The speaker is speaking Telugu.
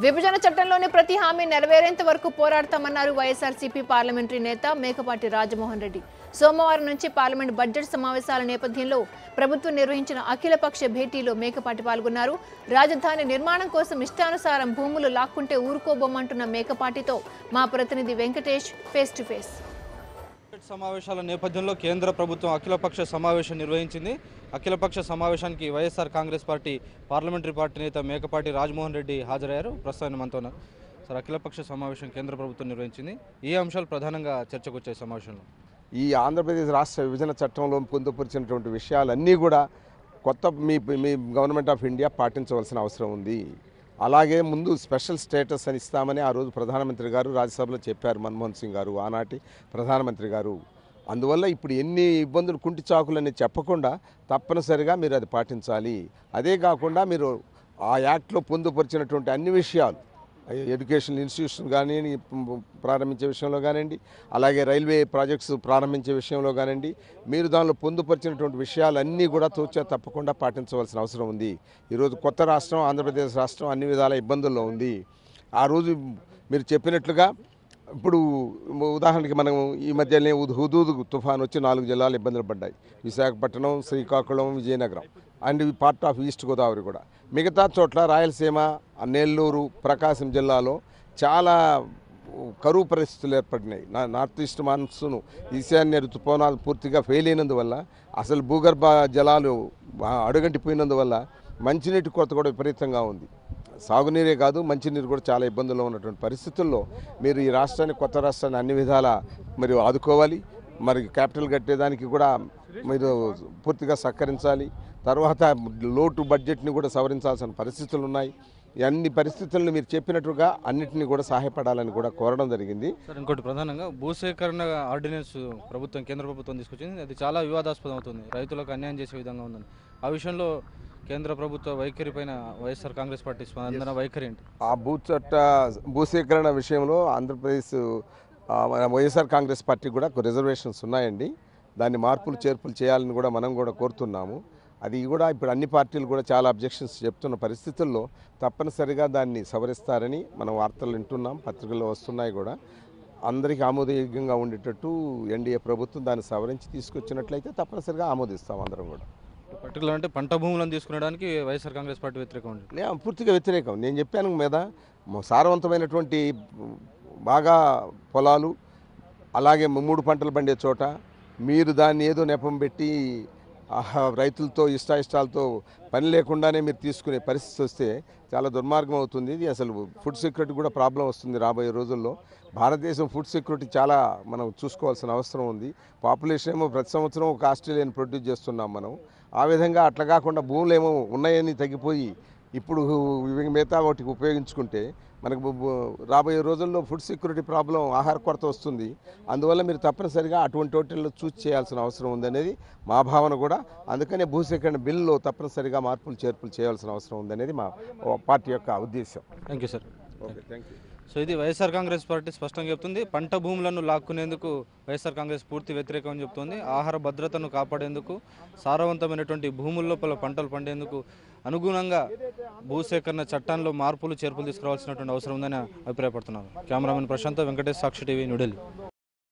విభజన చట్టంలోని ప్రతి హామీ నెరవేరేంత వరకు పోరాడతామన్నారు వైఎస్ఆర్సీపీ పార్లమెంటరీ నేత మేకపాటి రాజమోహన్ రెడ్డి. సోమవారం నుంచి పార్లమెంట్ బడ్జెట్ సమావేశాల నేపథ్యంలో ప్రభుత్వం నిర్వహించిన అఖిలపక్ష భేటీలో మేకపాటి పాల్గొన్నారు. రాజధాని నిర్మాణం కోసం ఇష్టానుసారం భూములు లాక్కుంటే ఊరుకోబోమంటున్న మేకపాటితో మా ప్రతినిధి వెంకటేష్ ఫేస్ టు ఫేస్. సమావేశాల నేపథ్యంలో కేంద్ర ప్రభుత్వం అఖిలపక్ష సమావేశం నిర్వహించింది. అఖిలపక్ష సమావేశానికి YSR Congress party parliamentary party నేత మేకపాటి రాజమోహన్ రెడ్డి హాజరయ్యారు. ప్రస్తుతం మనతో సార్, అఖిలపక్ష సమావేశం కేంద్ర ప్రభుత్వం నిర్వహించింది. ఈ అంశాలు ప్రధానంగా చర్చకు వచ్చే సమావేశంలో ఈ ఆంధ్రప్రదేశ్ రాష్ట్ర విభజన చట్టంలో పొందుపరిచినటువంటి విషయాలన్నీ కూడా కొత్త మీ గవర్నమెంట్ ఆఫ్ ఇండియా పాటించవలసిన అవసరం ఉంది. అలాగే ముందు స్పెషల్ స్టేటస్ అని ఇస్తామని ఆ రోజు ప్రధానమంత్రి గారు రాజ్యసభలో చెప్పారు, మన్మోహన్ సింగ్ గారు, ఆనాటి ప్రధానమంత్రి గారు. అందువల్ల ఇప్పుడు ఎన్ని ఇబ్బందులు కుంటి చాకులని చెప్పకుండా తప్పనిసరిగా మీరు అది పాటించాలి. అదే కాకుండా మీరు ఆ యాక్ట్లో పొందుపరిచినటువంటి అన్ని విషయాలు, ఎడ్యుకేషన్ ఇన్స్టిట్యూషన్ కానీ ప్రారంభించే విషయంలో కానివ్వండి, అలాగే రైల్వే ప్రాజెక్ట్స్ ప్రారంభించే విషయంలో కానివ్వండి, మీరు దానిలో పొందుపరిచినటువంటి విషయాలన్నీ కూడా తూచా తప్పకుండా పాటించవలసిన అవసరం ఉంది. ఈరోజు కొత్త రాష్ట్రం ఆంధ్రప్రదేశ్ రాష్ట్రం అన్ని విధాల ఇబ్బందుల్లో ఉంది. ఆ రోజు మీరు చెప్పినట్లుగా ఇప్పుడు ఉదాహరణకి మనం ఈ మధ్యనే హుదూద్ తుఫాన్ వచ్చి 4 జిల్లాలు ఇబ్బందులు పడ్డాయి. Visakhapatnam, Srikakulam, Vizianagaram and part of east Godavari కూడా. మిగతా చోట్ల రాయలసీమ, నెల్లూరు, ప్రకాశం జిల్లాలో చాలా కరువు పరిస్థితులు ఏర్పడినాయి. నార్త్ ఈస్ట్ మాన్సూన్ ఈశాన్య ఋతుపవనాలు పూర్తిగా ఫెయిల్ అయినందువల్ల, అసలు భూగర్భ జలాలు అడుగంటిపోయినందువల్ల మంచినీటి కొరత కూడా విపరీతంగా ఉంది. సాగునీరే కాదు, మంచినీరు కూడా చాలా ఇబ్బందుల్లో ఉన్నటువంటి పరిస్థితుల్లో మీరు ఈ రాష్ట్రాన్ని, కొత్త రాష్ట్రాన్ని అన్ని విధాలా మీరు ఆదుకోవాలి. మరి క్యాపిటల్ కట్టేదానికి కూడా మీరు పూర్తిగా సహకరించాలి. తర్వాత లోటు బడ్జెట్ని కూడా సవరించాల్సిన పరిస్థితులు ఉన్నాయి. అన్ని పరిస్థితులను మీరు చెప్పినట్టుగా అన్నింటినీ కూడా సహాయపడాలని కూడా కోరడం జరిగింది. సార్, ఇంకోటి ప్రధానంగా భూసేకరణ ఆర్డినెన్స్ ప్రభుత్వం, కేంద్ర ప్రభుత్వం తీసుకొచ్చింది. అది చాలా వివాదాస్పదం అవుతుంది, రైతులకు అన్యాయం చేసే విధంగా ఉందని. ఆ విషయంలో కేంద్ర ప్రభుత్వ వైఖరి పైన వైఎస్ఆర్ కాంగ్రెస్ పార్టీ స్పందన వైఖరి ఏంటి? ఆ భూసేకరణ విషయంలో ఆంధ్రప్రదేశ్ వైఎస్ఆర్ కాంగ్రెస్ పార్టీ కూడా రిజర్వేషన్స్ ఉన్నాయండి. దాన్ని మార్పులు చేర్పులు చేయాలని కూడా మనం కూడా కోరుతున్నాము. అది కూడా ఇప్పుడు అన్ని పార్టీలు కూడా చాలా అబ్జెక్షన్స్ చెప్తున్న పరిస్థితుల్లో తప్పనిసరిగా దాన్ని సవరిస్తారని మనం వార్తలు వింటున్నాం, పత్రికల్లో వస్తున్నాయి కూడా. అందరికీ ఆమోదయోగ్యంగా ఉండేటట్టు ఎన్డీఏ ప్రభుత్వం దాన్ని సవరించి తీసుకొచ్చినట్లయితే తప్పనిసరిగా ఆమోదిస్తాం అందరం కూడా. పర్టికులర్ అంటే పంట భూములను తీసుకునేడానికి వైఎస్ఆర్ కాంగ్రెస్ పార్టీ వ్యతిరేకం ఉంది? పూర్తిగా వ్యతిరేకం. నేను చెప్పాను మీద సారవంతమైనటువంటి బాగా పొలాలు, అలాగే 3 పంటలు పండే చోట మీరు దాన్ని ఏదో నెపం పెట్టి రైతులతో ఇష్టాలతో పని లేకుండానే మీరు తీసుకునే పరిస్థితి వస్తే చాలా దుర్మార్గం అవుతుంది. ఇది అసలు ఫుడ్ సెక్యూరిటీ కూడా ప్రాబ్లం వస్తుంది రాబోయే రోజుల్లో. భారతదేశం ఫుడ్ సెక్యూరిటీ చాలా మనం చూసుకోవాల్సిన అవసరం ఉంది. పాపులేషన్ ఏమో ప్రతి సంవత్సరం ఒక ఆస్ట్రేలియన్ ప్రొడ్యూస్ చేస్తున్నాం మనం. ఆ విధంగా అట్లా కాకుండా భూములు ఏమో ఉన్నాయని తగ్గిపోయి ఇప్పుడు మిగతా వాటికి ఉపయోగించుకుంటే మనకు రాబోయే రోజుల్లో ఫుడ్ సెక్యూరిటీ ప్రాబ్లం, ఆహార కొరత వస్తుంది. అందువల్ల మీరు తప్పనిసరిగా అటువంటి వాటిల్లో చూస్ చేయాల్సిన అవసరం ఉందనేది మా భావన కూడా. అందుకనే భూసేకరణ బిల్లులో తప్పనిసరిగా మార్పులు చేర్పులు చేయాల్సిన అవసరం ఉందనేది మా పార్టీ యొక్క ఉద్దేశం. Thank you sir. Okay, thank you. So ఇది వైఎస్ఆర్ కాంగ్రెస్ పార్టీ స్పష్టంగా చెప్తుంది. పంట భూములను లాక్కునేందుకు వైఎస్ఆర్ కాంగ్రెస్ పూర్తి వ్యతిరేకం అని చెప్తుంది. ఆహార భద్రతను కాపాడేందుకు, సారవంతమైనటువంటి భూముల లోపల పంటలు పండేందుకు అనుగుణంగా భూసేకరణ చట్టంలో మార్పులు చేర్పులు తీసుకురావాల్సినటువంటి అవసరం ఉందని అభిప్రాయపడుతున్నారు. కెమెరామెన్ ప్రశాంత్, వెంకటేష్, సాక్షి టీవీ, న్యూఢిల్లీ.